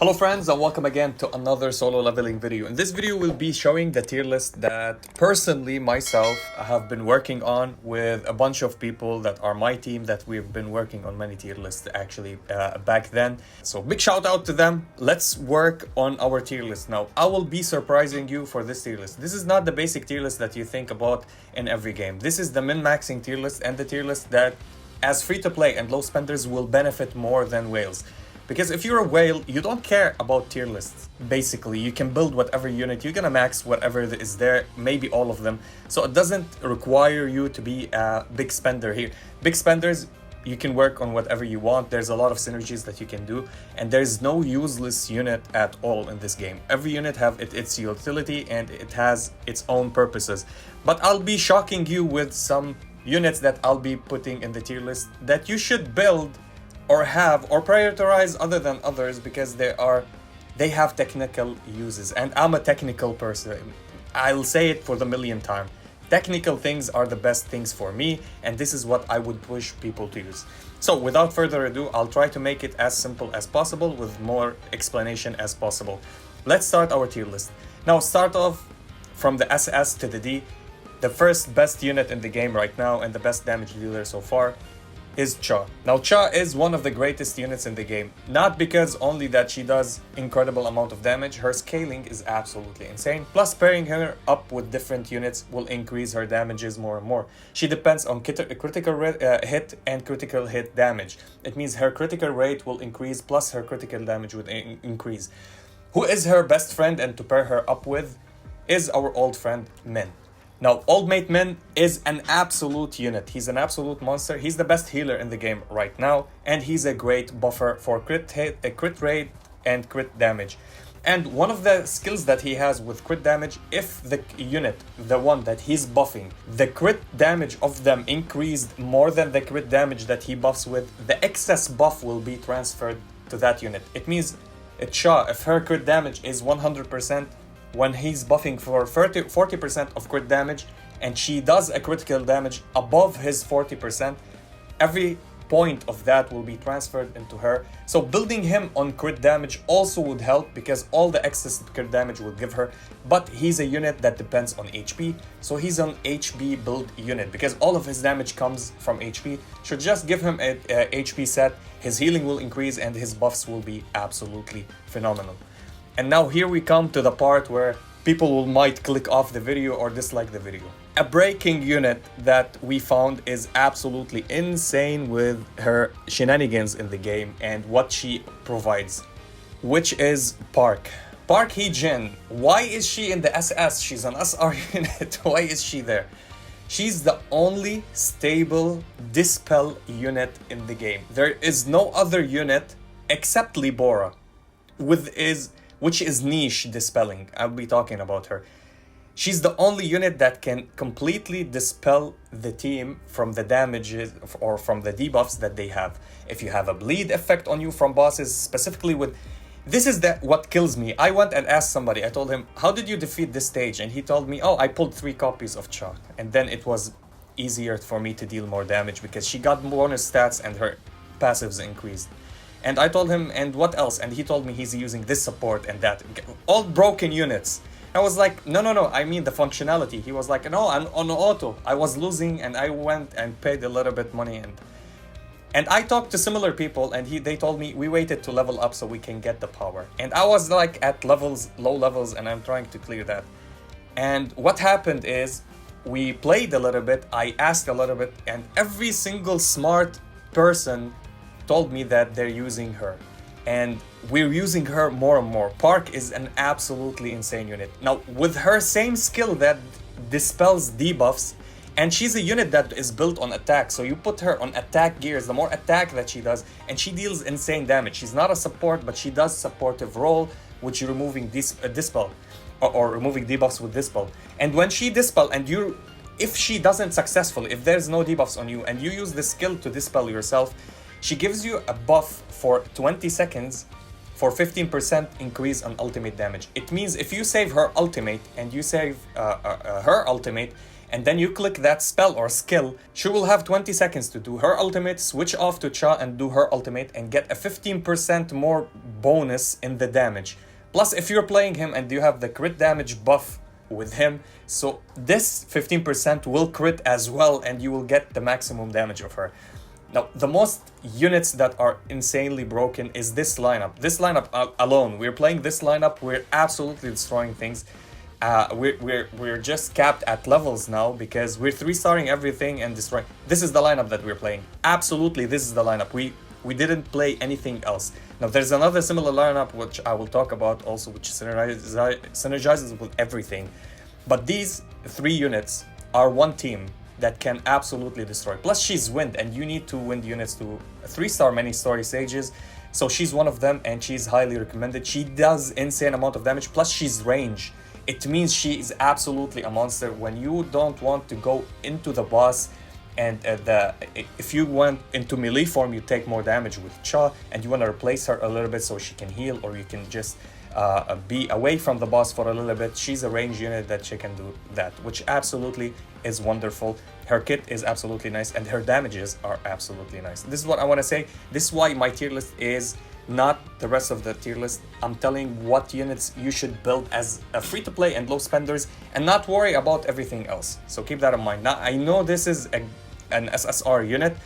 Hello friends and welcome again to another solo leveling video. In this video we'll be showing the tier list that personally myself have been working on with a bunch of people that are my team that we've been working on many tier lists actually back then. So big shout out to them. Let's work on our tier list now. I will be surprising you for this tier list. This is not the basic tier list that you think about in every game. This is the min-maxing tier list and the tier list that as free-to-play and low spenders will benefit more than whales. Because if you're a whale, you don't care about tier lists. Basically, you can build whatever unit, you're gonna max whatever is there, maybe all of them. So it doesn't require you to be a big spender here. Big spenders, you can work on whatever you want. There's a lot of synergies that you can do. And there's no useless unit at all in this game. Every unit have its utility and it has its own purposes. But I'll be shocking you with some units that I'll be putting in the tier list that you should build or have or prioritize other than others because they have technical uses, and I'm a technical person. I'll say it for the millionth time. Technical things are the best things for me, and this is what I would push people to use. So without further ado, I'll try to make it as simple as possible with more explanation as possible. Let's start our tier list. Now start off from the SS to the D. The first best unit in the game right now and the best damage dealer so far is Cha. Now Cha is one of the greatest units in the game, not because only that she does incredible amount of damage. Her scaling is absolutely insane, plus pairing her up with different units will increase her damages more and more. She depends on critical hit and critical hit damage. It means her critical rate will increase plus her critical damage would increase. Who is her best friend and to pair her up with is our old friend Min. Now, Old Mate Min is an absolute unit. He's an absolute monster. He's the best healer in the game right now, and he's a great buffer for crit hit, crit rate, and crit damage. And one of the skills that he has with crit damage, if the unit, the one that he's buffing, the crit damage of them increased more than the crit damage that he buffs with, the excess buff will be transferred to that unit. It means Cha, if her crit damage is 100%, when he's buffing for 40% of crit damage and she does a critical damage above his 40%, every point of that will be transferred into her. So building him on crit damage also would help because all the excess crit damage will give her, but he's a unit that depends on HP, so he's an HP build unit because all of his damage comes from HP. Should just give him a HP set, his healing will increase and his buffs will be absolutely phenomenal. And now here we come to the part where people might click off the video or dislike the video. A breaking unit that we found is absolutely insane with her shenanigans in the game and what she provides, which is Park. Park Hae-in. Why is she in the SS? She's an SR unit. Why is she there? She's the only stable dispel unit in the game. There is no other unit except Libora which is niche dispelling. I'll be talking about her. She's the only unit that can completely dispel the team from the damages or from the debuffs that they have. If you have a bleed effect on you from bosses, specifically with... This is what kills me. I went and asked somebody, I told him, how did you defeat this stage? And he told me, oh, I pulled 3 copies of Cha. And then it was easier for me to deal more damage because she got bonus stats and her passives increased. And I told him, and what else? And he told me he's using this support and that. All broken units. I was like, no, I mean the functionality. He was like, no, I'm on auto. I was losing and I went and paid a little bit money. And I talked to similar people and they told me we waited to level up so we can get the power. And I was like at low levels, and I'm trying to clear that. And what happened is we played a little bit. I asked a little bit, and every single smart person told me that they're using her, and we're using her more and more. Park is an absolutely insane unit. Now with her same skill that dispels debuffs, and she's a unit that is built on attack, so you put her on attack gears, the more attack that she does, and she deals insane damage. She's not a support, but she does supportive role, which you're removing dispel or removing debuffs with dispel. And when she dispel and if she doesn't successful, if there's no debuffs on you and you use the skill to dispel yourself, she gives you a buff for 20 seconds for 15% increase on ultimate damage. It means if you save her ultimate and you save her ultimate and then you click that spell or skill, she will have 20 seconds to do her ultimate, switch off to Cha and do her ultimate, and get a 15% more bonus in the damage. Plus, if you're playing him and you have the crit damage buff with him, so this 15% will crit as well, and you will get the maximum damage of her. Now, the most units that are insanely broken is this lineup. This lineup alone, we're playing this lineup, we're absolutely destroying things. We're just capped at levels now because we're 3-starring everything and destroying. This is the lineup that we're playing. Absolutely, this is the lineup. We didn't play anything else. Now, there's another similar lineup which I will talk about also, which synergizes with everything. But these 3 units are one team that can absolutely destroy. Plus, she's wind, and you need to wind units to 3-star many story stages. So she's one of them, and she's highly recommended. She does insane amount of damage. Plus, she's range. It means she is absolutely a monster when you don't want to go into the boss. And if you went into melee form, you take more damage with Cha, and you want to replace her a little bit so she can heal, or you can just be away from the boss for a little bit. She's a range unit that she can do that, which absolutely is wonderful. Her kit is absolutely nice, and her damages are absolutely nice. This is what I want to say. This is why my tier list is not the rest of the tier list. I'm telling what units you should build as a free-to-play and low spenders, and not worry about everything else. So keep that in mind. Now, I know this is an SSR unit.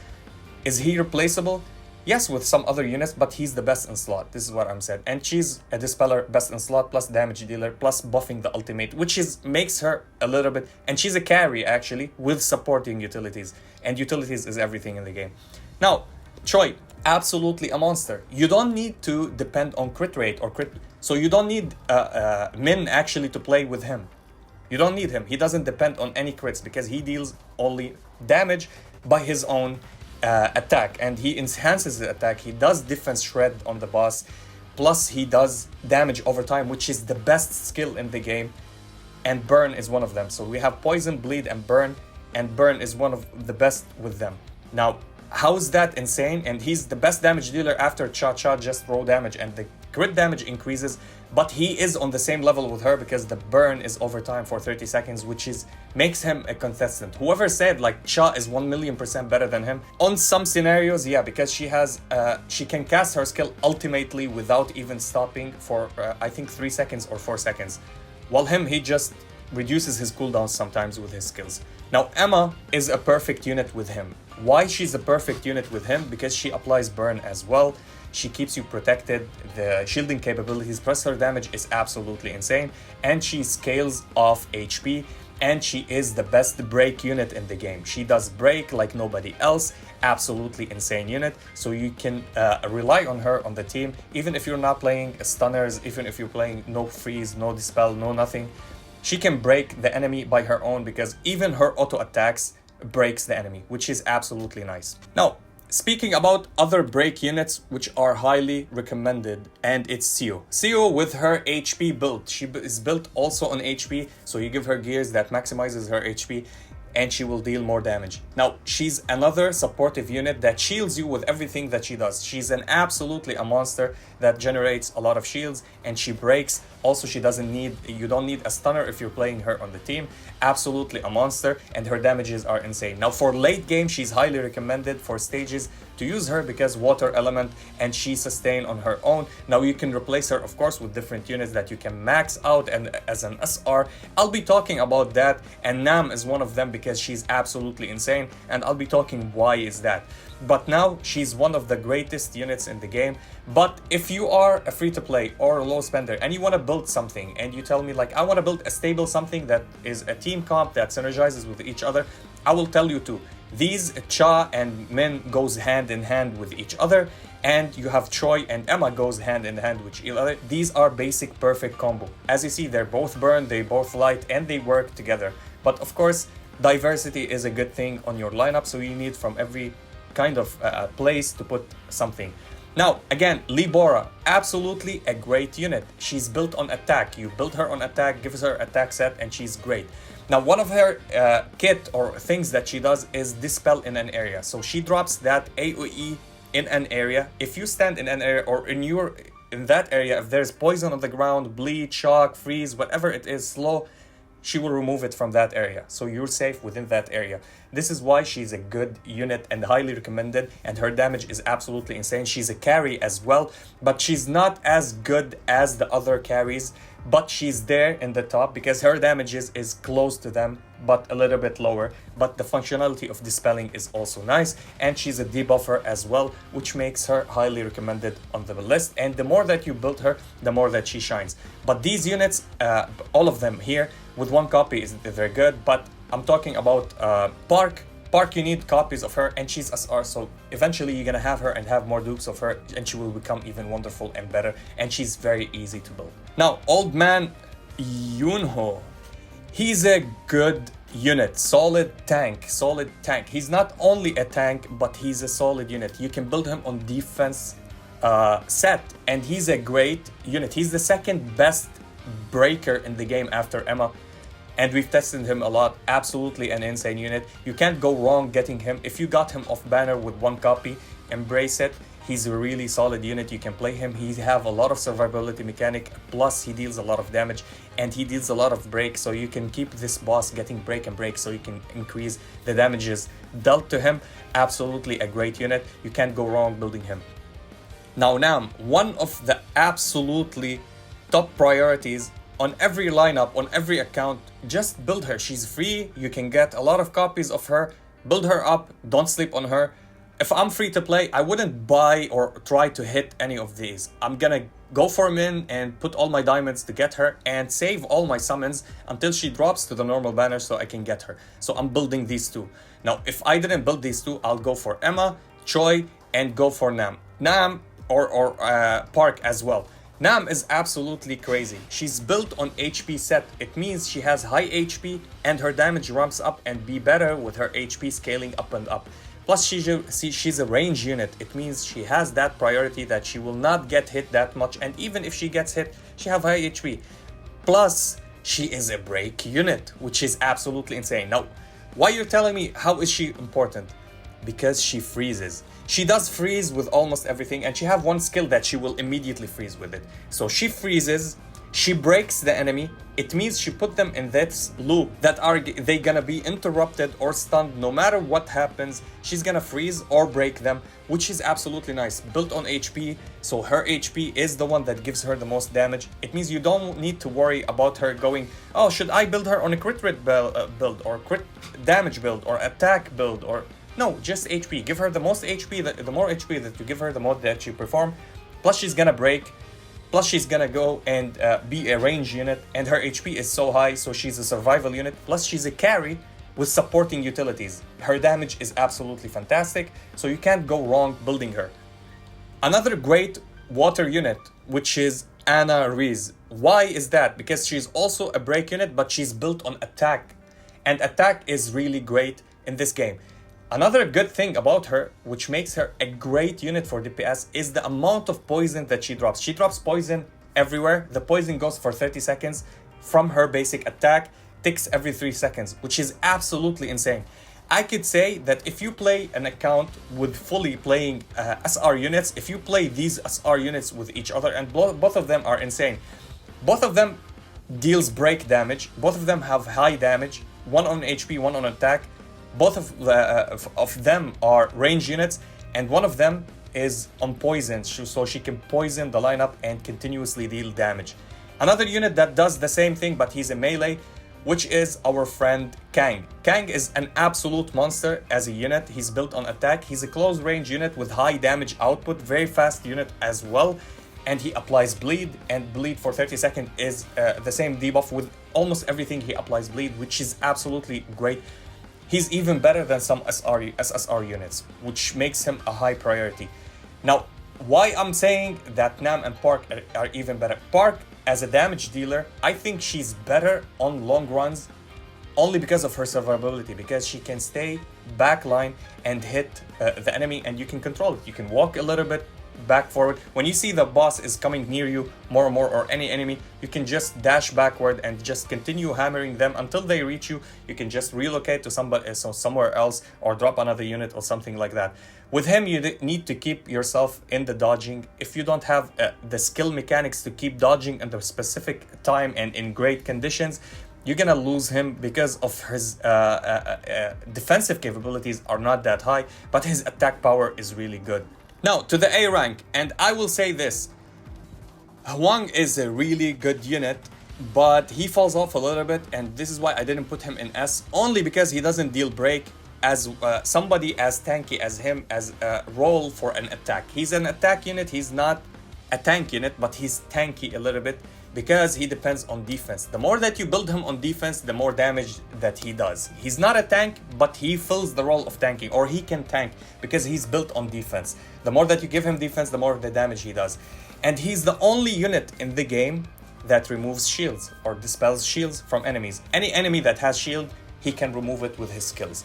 Is he replaceable? Yes, with some other units, but he's the best in slot. This is what I'm saying. And she's a dispeller, best in slot, plus damage dealer, plus buffing the ultimate, which makes her a little bit... And she's a carry, actually, with supporting utilities. And utilities is everything in the game. Now, Choi, absolutely a monster. You don't need to depend on crit rate or crit... So you don't need Min, actually, to play with him. You don't need him. He doesn't depend on any crits because he deals only damage by his own attack, and he enhances the attack. He does defense shred on the boss, plus he does damage over time, which is the best skill in the game, and burn is one of them. So we have poison, bleed, and burn is one of the best with them. Now, how is that insane? And he's the best damage dealer after Cha just raw damage, and the crit damage increases, but he is on the same level with her because the burn is over time for 30 seconds, which makes him a contestant. Whoever said like Cha is 1,000,000% better than him, on some scenarios, yeah, because she can cast her skill ultimately without even stopping for I think 3 seconds or 4 seconds, while he just reduces his cooldowns sometimes with his skills. Now, Emma is a perfect unit with him. Why she's a perfect unit with him? Because she applies burn as well. She keeps you protected. The shielding capabilities plus her damage is absolutely insane. And she scales off HP. And she is the best break unit in the game. She does break like nobody else. Absolutely insane unit. So you can rely on her on the team. Even if you're not playing stunners, even if you're playing no freeze, no dispel, no nothing. She can break the enemy by her own because even her auto attacks breaks the enemy, which is absolutely nice. Now, speaking about other break units which are highly recommended, and it's Seo. Seo with her HP build. She is built also on HP, so you give her gears that maximizes her HP and she will deal more damage. Now, she's another supportive unit that shields you with everything that she does. She's absolutely a monster that generates a lot of shields, and she breaks. Also, you don't need a stunner if you're playing her on the team. Absolutely a monster, and her damages are insane. Now, for late game, she's highly recommended for stages to use her because water element, and she sustain on her own. Now, you can replace her, of course, with different units that you can max out and as an SR. I'll be talking about that, and Nam is one of them because she's absolutely insane, and I'll be talking why is that. But now she's one of the greatest units in the game. But if you are a free-to-play or a low spender and you want to build something and you tell me like I want to build a stable something that is a team comp that synergizes with each other, I will tell you too. These Cha and Min goes hand in hand with each other, and you have Choi and Emma goes hand in hand with each other. These are basic perfect combo. As you see, they're both burn, they both light, and they work together. But of course, diversity is a good thing on your lineup, so you need from every kind of place to put something. Now, again, Libora, absolutely a great unit. She's built on attack. You build her on attack, gives her attack set, and she's great. Now, one of her kit or things that she does is dispel in an area. So she drops that AoE in an area. If you stand in an area or in that area, if there's poison on the ground, bleed, shock, freeze, whatever it is, slow, she will remove it from that area. So you're safe within that area. This is why she's a good unit and highly recommended, and her damage is absolutely insane. She's a carry as well, but she's not as good as the other carries, but she's there in the top because her damages is close to them, but a little bit lower. But the functionality of dispelling is also nice, and she's a debuffer as well, which makes her highly recommended on the list. And the more that you build her, the more that she shines. But these units, all of them here with one copy, they're good. But I'm talking about Park. Park, you need copies of her, and she's SR, so eventually you're gonna have her and have more dupes of her, and she will become even wonderful and better, and she's very easy to build. Now, Old Man Yunho, he's a good unit, solid tank. He's not only a tank, but he's a solid unit. You can build him on defense set, and he's a great unit. He's the second best breaker in the game after Emma, and we've tested him a lot. Absolutely an insane unit. You can't go wrong getting him. If you got him off banner with one copy, embrace it. He's a really solid unit. You can play him. He have a lot of survivability mechanic, plus he deals a lot of damage, and he deals a lot of break, so you can keep this boss getting break and break, so you can increase the damages dealt to him. Absolutely a great unit. You can't go wrong building him. Now Nam, one of the absolutely top priorities on every lineup, on every account, just build her. She's free. You can get a lot of copies of her. Build her up. Don't sleep on her. If I'm free to play, I wouldn't buy or try to hit any of these. I'm gonna go for min and put all my diamonds to get her and save all my summons until she drops to the normal banner so I can get her. So I'm building these two. Now, if I didn't build these two, I'll go for Emma, Choi, and go for Nam. Nam or Park as well. Nam is absolutely crazy. She's built on HP set. It means she has high HP and her damage ramps up and be better with her HP scaling up and up. Plus she's a range unit. It means she has that priority that she will not get hit that much, and even if she gets hit, she have high HP. Plus she is a break unit, which is absolutely insane. Now, why you're telling me how is she important? Because she freezes. She does freeze with almost everything, and she have one skill that she will immediately freeze with it. So she freezes, she breaks the enemy. It means she put them in this loop that are they gonna be interrupted or stunned no matter what happens. She's gonna freeze or break them, which is absolutely nice. Built on HP, so her HP is the one that gives her the most damage. It means you don't need to worry about her going, oh, should I build her on a crit rate build or crit damage build or attack build or... No, just HP. Give her the most HP. The more HP that you give her, the more that she perform. Plus she's gonna break. Plus she's gonna go and be a range unit, and her HP is so high, so she's a survival unit. Plus she's a carry with supporting utilities. Her damage is absolutely fantastic, so you can't go wrong building her. Another great water unit, which is Anna Reese. Why is that? Because she's also a break unit, but she's built on attack, and attack is really great in this game. Another good thing about her, which makes her a great unit for DPS, is the amount of poison that she drops. She drops poison everywhere. The poison goes for 30 seconds from her basic attack, ticks every 3 seconds, which is absolutely insane. I could say that if you play an account with fully playing SR units, if you play these SR units with each other, and both of them are insane. Both of them deals break damage. Both of them have high damage, one on HP, one on attack. Both of them are range units, and one of them is on poison, so she can poison the lineup and continuously deal damage. Another unit that does the same thing, but he's a melee, which is our friend Kang. Kang is an absolute monster as a unit. He's built on attack. He's a close range unit with high damage output, very fast unit as well, and he applies bleed, and bleed for 30 seconds is the same debuff with almost everything. He applies bleed, which is absolutely great. He's even better than some SSR units, which makes him a high priority. Now, why I'm saying that Nam and Park are even better? Park, as a damage dealer, I think she's better on long runs only because of her survivability, because she can stay backline and hit the enemy, and you can control it. You can walk a little bit back forward. When you see the boss is coming near you more and more, or any enemy, you can just dash backward and just continue hammering them until they reach you. You can just relocate to somewhere else, or drop another unit or something like that. With him, you need to keep yourself in the dodging. If you don't have the skill mechanics to keep dodging in the specific time and in great conditions, you're gonna lose him because of his defensive capabilities are not that high, but his attack power is really good. Now to the A rank, and I will say this, Hwang is a really good unit, but he falls off a little bit, and this is why I didn't put him in S, only because he doesn't deal break as somebody as tanky as him as a role for an attack. He's an attack unit, he's not a tank unit, but he's tanky a little bit because he depends on defense. The more that you build him on defense, the more damage that he does. He's not a tank, but he fills the role of tanking, or he can tank because he's built on defense. The more that you give him defense, the more the damage he does. And he's the only unit in the game that removes shields or dispels shields from enemies. Any enemy that has shield, he can remove it with his skills.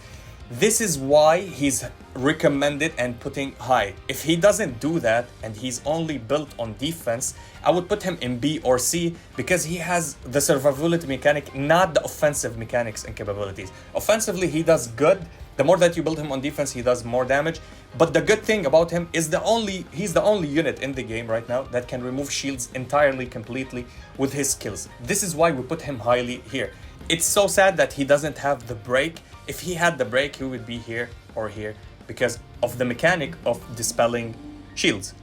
This is why he's recommended and putting high. If he doesn't do that and he's only built on defense, I would put him in B or C because he has the survivability mechanic, not the offensive mechanics and capabilities. Offensively, he does good. The more that you build him on defense, he does more damage. But the good thing about him is he's the only unit in the game right now that can remove shields entirely, completely with his skills. This is why we put him highly here. It's so sad that he doesn't have the break. If he had the break, he would be here or here because of the mechanic of dispelling shields.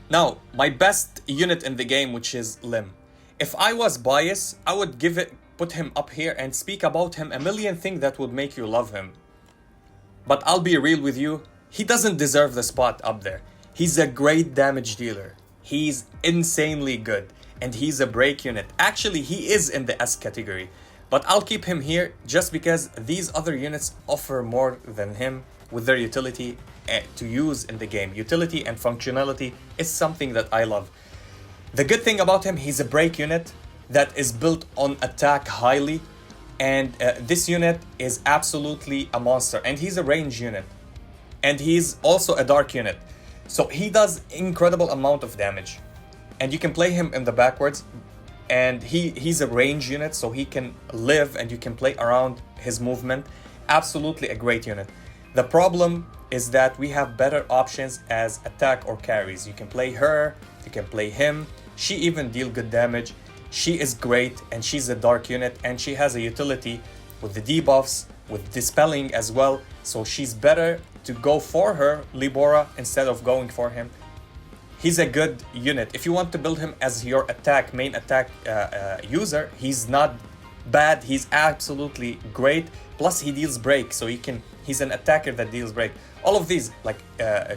Now, my best unit in the game, which is Lim. If I was biased, I would put him up here and speak about him a million things that would make you love him. But I'll be real with you, he doesn't deserve the spot up there. He's a great damage dealer. He's insanely good. And he's a break unit. Actually, he is in the S category. But I'll keep him here just because these other units offer more than him with their utility to use in the game. Utility and functionality is something that I love. The good thing about him, he's a break unit that is built on attack highly. And this unit is absolutely a monster. And he's a range unit. And he's also a dark unit. So he does incredible amount of damage. And you can play him in the backwards. And he's a range unit, so he can live and you can play around his movement. Absolutely a great unit. The problem is that we have better options as attack or carries. You can play her, you can play him. She even deals good damage. She is great and she's a dark unit and she has a utility with the debuffs, with dispelling as well. So she's better to go for her, Libora, instead of going for him. He's a good unit. If you want to build him as your main attack user, he's not bad. He's absolutely great. Plus he deals break, so he's an attacker that deals break. All of these, like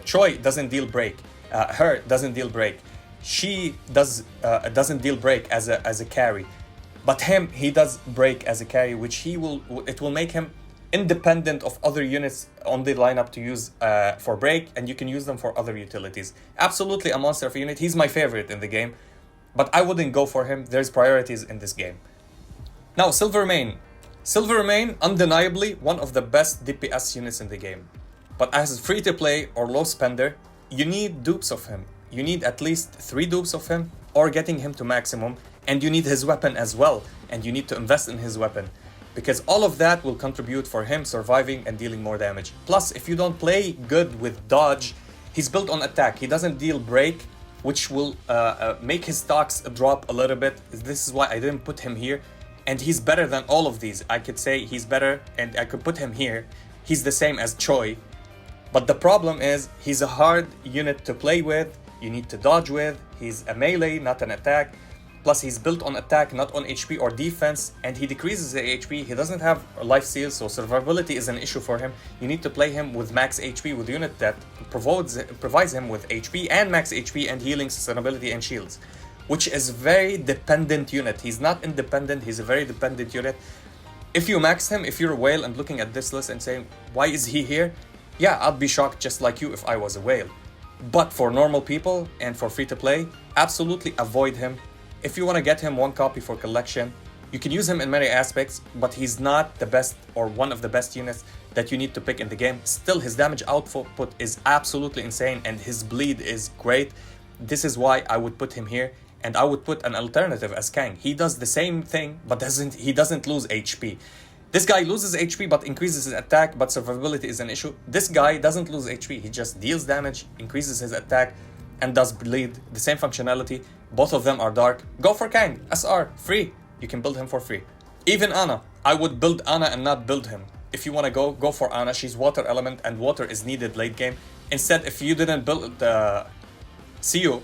Choi doesn't deal break. Her doesn't deal break. She doesn't deal break as a carry. But him, he does break as a carry, which it will make him independent of other units on the lineup to use for break, and you can use them for other utilities. Absolutely a monster of a unit. He's my favorite in the game, but I wouldn't go for him. There's priorities in this game. Now, Silvermane. Silvermane, undeniably one of the best DPS units in the game. But as free to play or low spender, you need dupes of him. You need at least 3 dupes of him or getting him to maximum, and you need his weapon as well, and you need to invest in his weapon. Because all of that will contribute for him surviving and dealing more damage. Plus, if you don't play good with dodge, he's built on attack. He doesn't deal break, which will make his stocks drop a little bit. This is why I didn't put him here. And he's better than all of these. I could say he's better and I could put him here. He's the same as Choi. But the problem is he's a hard unit to play with. You need to dodge with. He's a melee, not an attack. Plus, he's built on attack, not on HP or defense, and he decreases the HP. He doesn't have life steal, so survivability is an issue for him. You need to play him with max HP, with a unit that provides him with HP and max HP and healing, sustainability, and shields, which is very dependent unit. He's not independent, he's a very dependent unit. If you max him, if you're a whale and looking at this list and saying, why is he here? Yeah, I'd be shocked just like you if I was a whale. But for normal people and for free to play, absolutely avoid him. If you want to get him 1 copy for collection, you can use him in many aspects, but he's not the best or one of the best units that you need to pick in the game. Still, his damage output is absolutely insane and his bleed is great. This is why I would put him here, and I would put an alternative as Kang. He does the same thing, but he doesn't lose HP. This guy loses HP but increases his attack, but survivability is an issue. This guy doesn't lose HP, he just deals damage, increases his attack, and does bleed. The same functionality. Both of them are dark. Go for Kang, SR, free. You can build him for free. Even Ana, I would build Ana and not build him. If you want to go for Ana. She's water element and water is needed late game. Instead, if you didn't build Siu,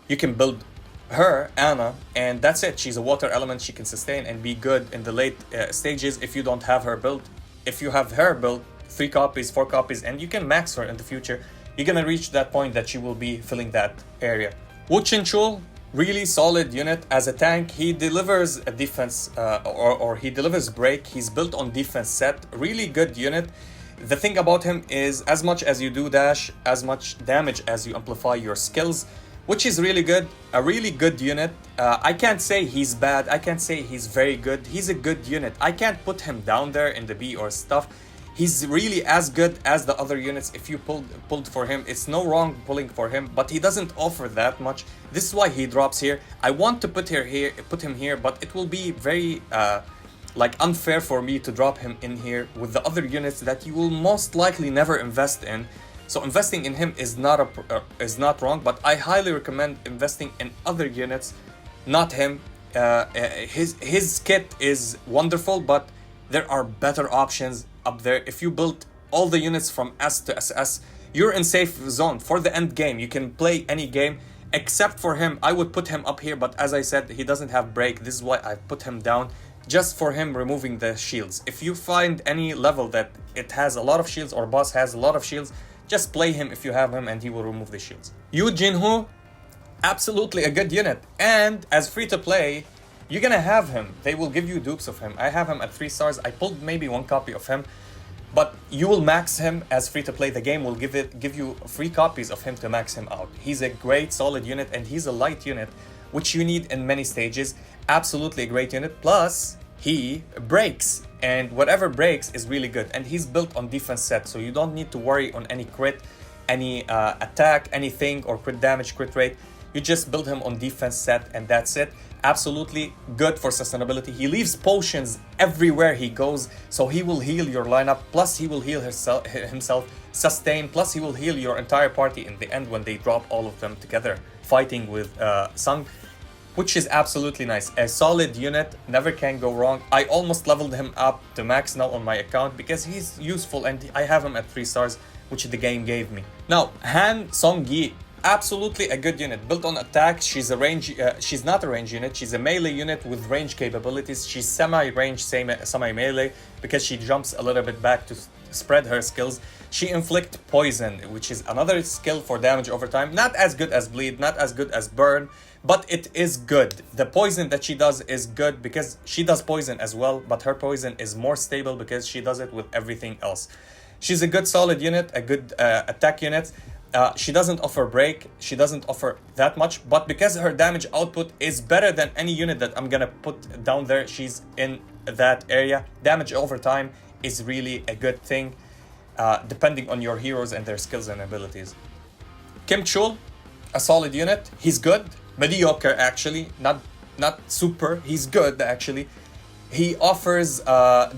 you can build her, Ana, and that's it. She's a water element. She can sustain and be good in the late stages if you don't have her built. If you have her built, 3 copies, 4 copies, and you can max her in the future, you're gonna reach that point that she will be filling that area. Wu Chinchul, really solid unit as a tank. He delivers a defense or he delivers break. He's built on defense set. Really good unit. The thing about him is as much as you do dash, as much damage as you amplify your skills, which is really good. A really good unit. I can't say he's bad. I can't say he's very good. He's a good unit. I can't put him down there in the B or stuff. He's really as good as the other units. If you pulled for him, it's no wrong pulling for him, but he doesn't offer that much. This is why he drops here. I want to put him here, but it will be very like unfair for me to drop him in here with the other units that you will most likely never invest in. So investing in him is not wrong, but I highly recommend investing in other units, not him. His kit is wonderful, but there are better options up there. If you build all the units from S to SS, you're in safe zone for the end game. You can play any game except for him. I would put him up here, but as I said, he doesn't have break. This is why I put him down, just for him removing the shields. If you find any level that it has a lot of shields or boss has a lot of shields, just play him if you have him and he will remove the shields. Yu Jinhu, absolutely a good unit. And as free to play, you're gonna have him. They will give you dupes of him. I have him at 3 stars. I pulled maybe 1 copy of him, but you will max him as free to play. The game will give you 3 copies of him to max him out. He's a great solid unit and he's a light unit, which you need in many stages. Absolutely a great unit. Plus, he breaks, and whatever breaks is really good. And he's built on defense set, so you don't need to worry on any crit, any attack, anything, or crit damage, crit rate. You just build him on defense set and that's it. Absolutely good for sustainability. He leaves potions everywhere he goes, so he will heal your lineup, plus he will heal himself, sustain, plus he will heal your entire party in the end when they drop all of them together fighting with Sung, which is absolutely nice. A solid unit, never can go wrong. I almost leveled him up to max now on my account because he's useful and I have him at 3 stars, which the game gave me. Now, Han Song-gi, absolutely a good unit, built on attack. She's a range, she's not a range unit, she's a melee unit with range capabilities. She's semi-range, semi-melee, because she jumps a little bit back to spread her skills. She inflict poison, which is another skill for damage over time. Not as good as bleed, not as good as burn, but it is good. The poison that she does is good because she does poison as well, but her poison is more stable because she does it with everything else. She's a good solid unit, a good attack unit. She doesn't offer break, she doesn't offer that much, but because her damage output is better than any unit that I'm gonna put down there, she's in that area. Damage over time is really a good thing, depending on your heroes and their skills and abilities. Kim Chul, a solid unit. He's good, mediocre actually, not super, he's good actually. He offers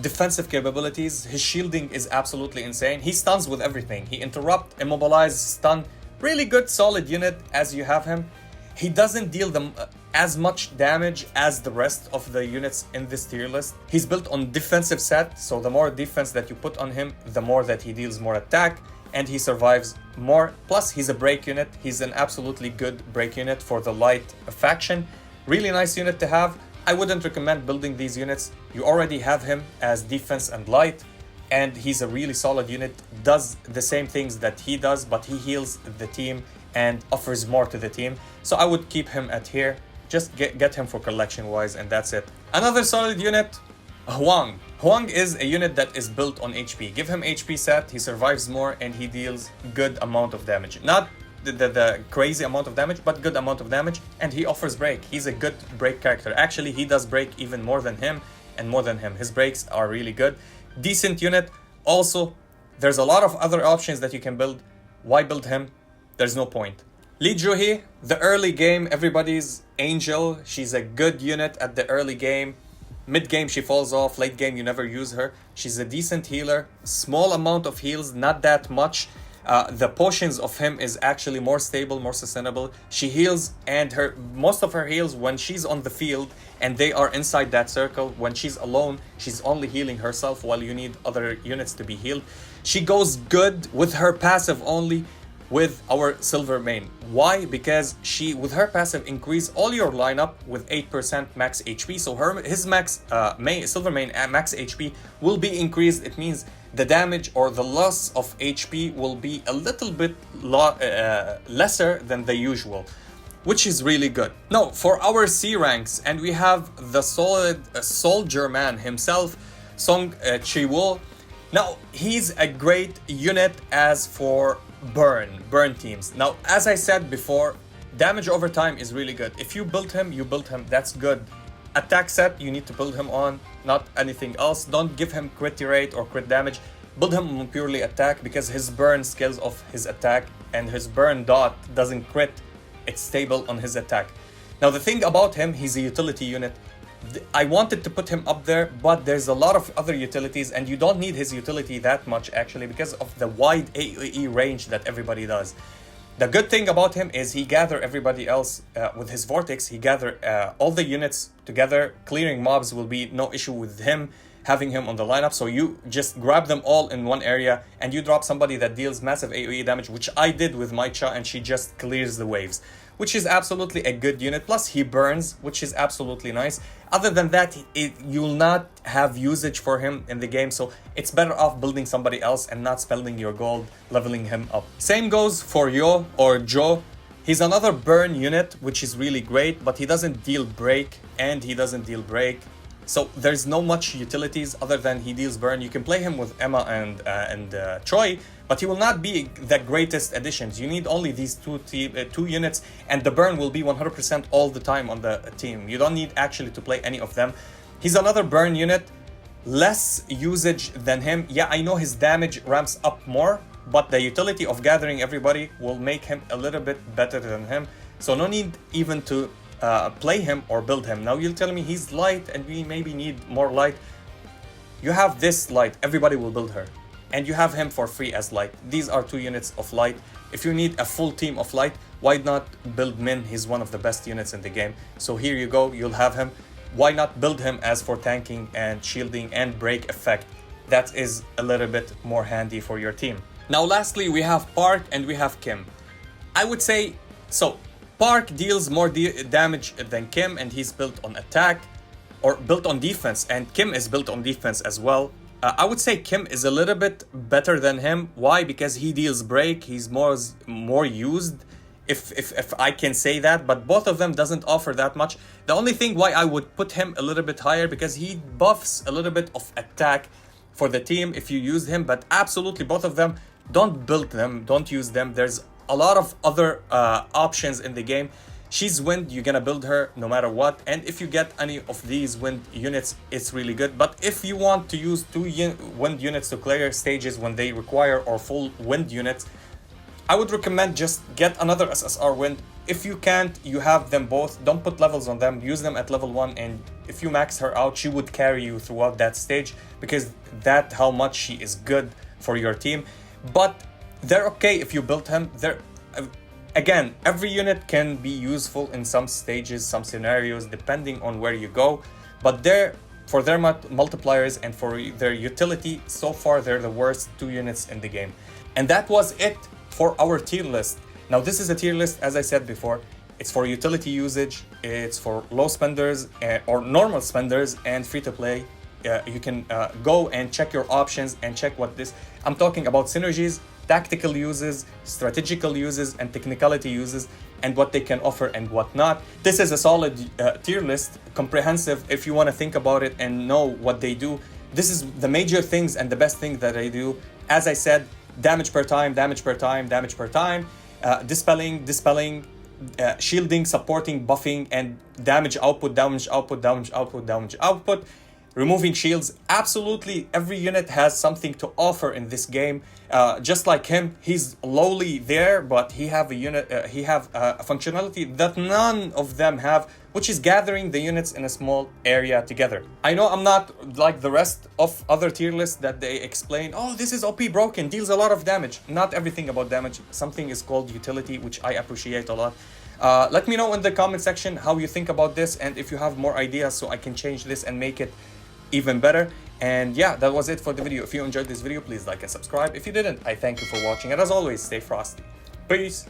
defensive capabilities. His shielding is absolutely insane. He stuns with everything. He interrupt, immobilize, stun. Really good solid unit as you have him. He doesn't deal them as much damage as the rest of the units in this tier list. He's built on defensive set, so the more defense that you put on him, the more that he deals more attack and he survives more. Plus, he's a break unit. He's an absolutely good break unit for the light faction. Really nice unit to have. I wouldn't recommend building these units. You already have him as defense and light, and he's a really solid unit, does the same things that he does, but he heals the team and offers more to the team. So I would keep him at here. Just get him for collection wise, and that's it. Another solid unit, Hwang. Hwang is a unit that is built on HP. Give him HP set, he survives more and he deals good amount of damage. Not the crazy amount of damage, but good amount of damage, and he offers break. He's a good break character. Actually, he does break even more than him and more than him. His breaks are really good. Decent unit. Also, there's a lot of other options that you can build. Why build him? There's no point. Lee Joo-hee, the early game, everybody's angel. She's a good unit at the early game. Mid game she falls off, late game you never use her. She's a decent healer, small amount of heals, not that much. The potions of him is actually more stable, more sustainable. She heals, and most of her heals when she's on the field and they are inside that circle. When she's alone, she's only healing herself while you need other units to be healed. She goes good with her passive only with our silver main. Why? Because she, with her passive, increase all your lineup with 8% max HP. So his max silver main max HP will be increased. It means the damage or the loss of HP will be a little bit lesser than the usual, which is really good. Now, for our C ranks, and we have the solid soldier man himself, Song Chi-woo. Now, he's a great unit as for burn teams. Now, as I said before, damage over time is really good. If you build him, that's good. Attack set, you need to build him on, not anything else. Don't give him crit rate or crit damage. Build him on purely attack, because his burn skills of his attack and his burn dot doesn't crit. It's stable on his attack. Now, the thing about him, he's a utility unit. I wanted to put him up there, but there's a lot of other utilities, and you don't need his utility that much actually because of the wide AoE range that everybody does. The good thing about him is he gather everybody else with his vortex. He gather all the units together. Clearing mobs will be no issue with him, having him on the lineup. So you just grab them all in one area and you drop somebody that deals massive AoE damage, which I did with my Cha, and she just clears the waves, which is absolutely a good unit. Plus he burns, which is absolutely nice. Other than that, you'll not have usage for him in the game, so it's better off building somebody else and not spending your gold leveling him up. Same goes for Yo or Jo. He's another burn unit, which is really great, but he doesn't deal break and he doesn't deal break. So there's no much utilities other than he deals burn. You can play him with Emma and Choi, but he will not be the greatest additions. You need only these two units, and the burn will be 100% all the time on the team. You don't need actually to play any of them. He's another burn unit, less usage than him. Yeah, I know his damage ramps up more, but the utility of gathering everybody will make him a little bit better than him. So no need even to play him or build him. Now you'll tell me he's light and we maybe need more light. You have this light, everybody will build her, and you have him for free as light. These are 2 units of light. If you need a full team of light, why not build Min? He's one of the best units in the game. So here you go, you'll have him. Why not build him as for tanking and shielding and break effect? That is a little bit more handy for your team. Now lastly, we have Park and we have Kim. I would say, so Park deals more damage than Kim, and he's built on attack or built on defense, and Kim is built on defense as well. I would say Kim is a little bit better than him. Why? Because he deals break. He's more used, if I can say that, but both of them doesn't offer that much. The only thing why I would put him a little bit higher, because he buffs a little bit of attack for the team if you use him, but absolutely both of them, don't build them, don't use them. There's a lot of other options in the game. She's wind, you're gonna build her no matter what, and if you get any of these wind units, it's really good. But if you want to use 2 wind units to clear stages when they require, or full wind units, I would recommend just get another SSR wind. If you can't, you have them both. Don't put levels on them, use them at level 1, and if you max her out, she would carry you throughout that stage, because that's how much she is good for your team. But they're okay if you build him. Again, every unit can be useful in some stages, some scenarios, depending on where you go. But for their multipliers and for their utility, so far they're the worst 2 units in the game. And that was it for our tier list. Now this is a tier list, as I said before. It's for utility usage, it's for low spenders or normal spenders, and free to play. You can go and check your options and check what this... I'm talking about synergies, tactical uses, strategical uses, and technicality uses, and what they can offer and what not. This is a solid tier list, comprehensive if you want to think about it and know what they do. This is the major things and the best thing that they do. As I said, damage per time, damage per time, damage per time, dispelling, shielding, supporting, buffing, and damage output, damage output, damage output, damage output. Removing shields. Absolutely every unit has something to offer in this game. Just like him, he's lowly there, but he have a unit, he have a functionality that none of them have, which is gathering the units in a small area together. I know I'm not like the rest of other tier lists that they explain, oh, this is OP broken, deals a lot of damage. Not everything about damage. Something is called utility, which I appreciate a lot. Let me know in the comment section how you think about this, and if you have more ideas so I can change this and make it even better. And yeah, that was it for the video. If you enjoyed this video, please like and subscribe. If you didn't, I thank you for watching, and as always, stay frosty. Peace.